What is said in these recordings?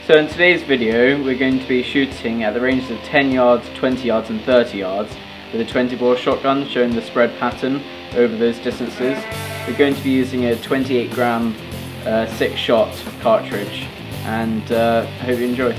So in today's video we're going to be shooting at the ranges of 10 yards, 20 yards and 30 yards with a 20 bore shotgun, showing the spread pattern over those distances. We're going to be using a 28 gram 6-shot cartridge, and I hope you enjoy.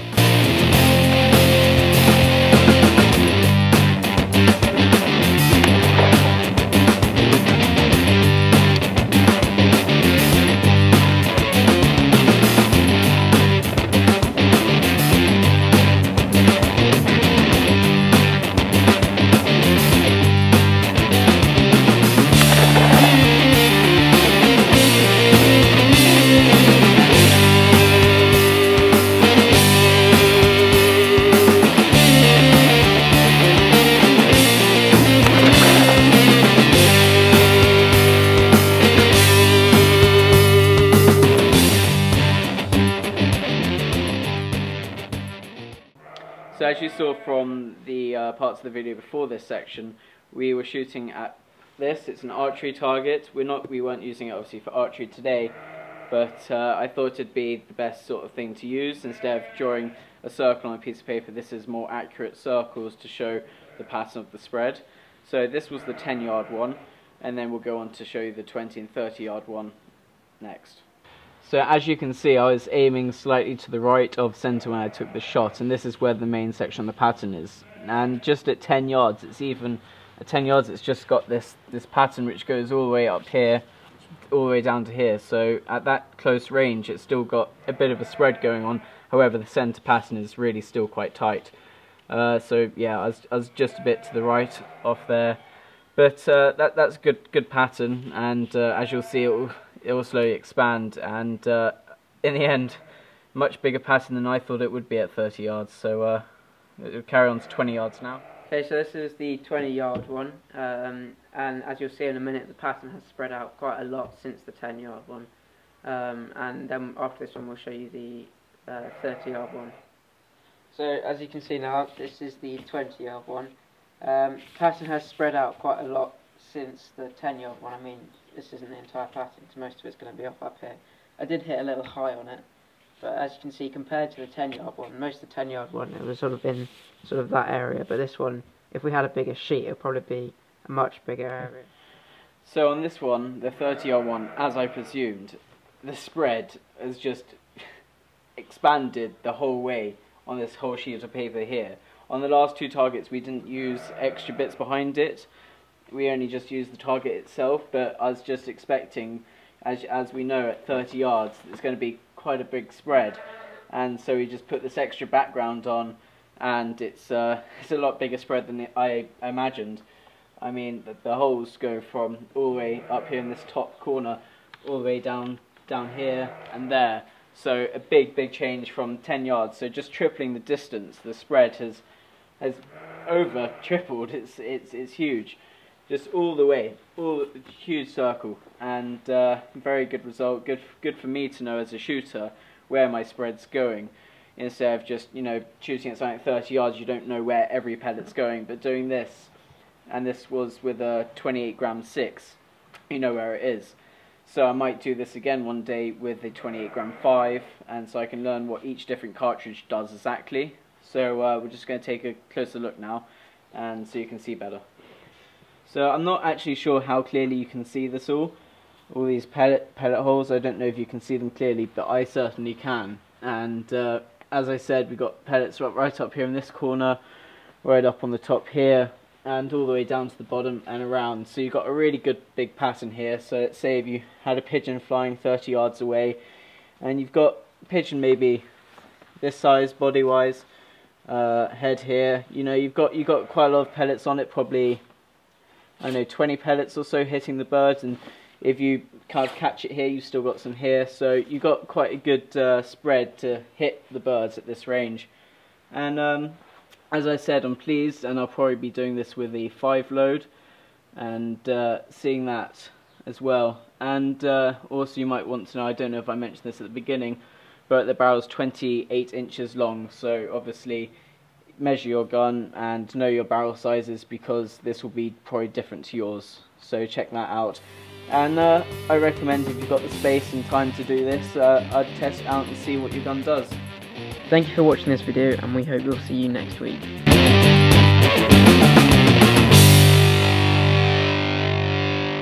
So as you saw from the parts of the video before this section, we were shooting at this. It's an archery target. We weren't using it obviously for archery today, but I thought it'd be the best sort of thing to use. Instead of drawing a circle on a piece of paper, this is more accurate circles to show the pattern of the spread. So this was the 10-yard one, and then we'll go on to show you the 20 and 30-yard one next. So as you can see, I was aiming slightly to the right of centre when I took the shot, and this is where the main section of the pattern is. And just at 10 yards, it's just got this pattern which goes all the way up here, all the way down to here. So at that close range, it's still got a bit of a spread going on. However, the centre pattern is really still quite tight. So yeah, I was just a bit to the right off there, but that's a good pattern, and as you'll see, it will slowly expand, and in the end, much bigger pattern than I thought it would be at 30 yards. So it'll carry on to 20 yards now. Okay, so this is the 20-yard one, and as you'll see in a minute, the pattern has spread out quite a lot since the 10-yard one, and then after this one we'll show you the 30-yard one. So as you can see now, this is the 20-yard one. Pattern has spread out quite a lot since the 10-yard one. I mean, this isn't the entire pattern, so most of it's going to be off up here. I did hit a little high on it, but as you can see, compared to the 10-yard one, most of the 10-yard one, it was sort of in sort of that area, but this one, if we had a bigger sheet, it would probably be a much bigger area. So on this one, the 30-yard one, as I presumed, the spread has just expanded the whole way on this whole sheet of paper here. On the last two targets, we didn't use extra bits behind it. We only just used the target itself, but I was just expecting, as we know, at 30 yards, it's going to be quite a big spread, and so we just put this extra background on, and it's a lot bigger spread than I imagined. I mean, the holes go from all the way up here in this top corner, all the way down here and there. So a big change from 10 yards. So just tripling the distance, the spread has over tripled. It's huge. Just all the way, huge circle, and very good result. Good for me to know as a shooter where my spread's going, instead of just, you know, shooting at something at 30 yards. You don't know where every pellet's going, but doing this, and this was with a 28 gram 6, you know where it is. So I might do this again one day with a 28 gram 5, and so I can learn what each different cartridge does exactly. So we're just going to take a closer look now, and so you can see better. So I'm not actually sure how clearly you can see this all these pellet holes. I don't know if you can see them clearly, but I certainly can. And as I said, we've got pellets right up here in this corner, right up on the top here, and all the way down to the bottom and around. So you've got a really good big pattern here. So let's say if you had a pigeon flying 30 yards away, and you've got a pigeon maybe this size body wise, head here, you know, you've got quite a lot of pellets on it, probably, I don't know, 20 pellets or so hitting the bird, and if you kind of catch it here, you've still got some here, so you've got quite a good spread to hit the birds at this range. And as I said, I'm pleased, and I'll probably be doing this with the 5 load, and seeing that as well. And also you might want to know, I don't know if I mentioned this at the beginning, but the barrel's 28 inches long, so obviously measure your gun and know your barrel sizes, because this will be probably different to yours, so check that out. And I recommend, if you've got the space and time to do this, I'd test it out and see what your gun does. Thank you for watching this video, and we hope we'll see you next week.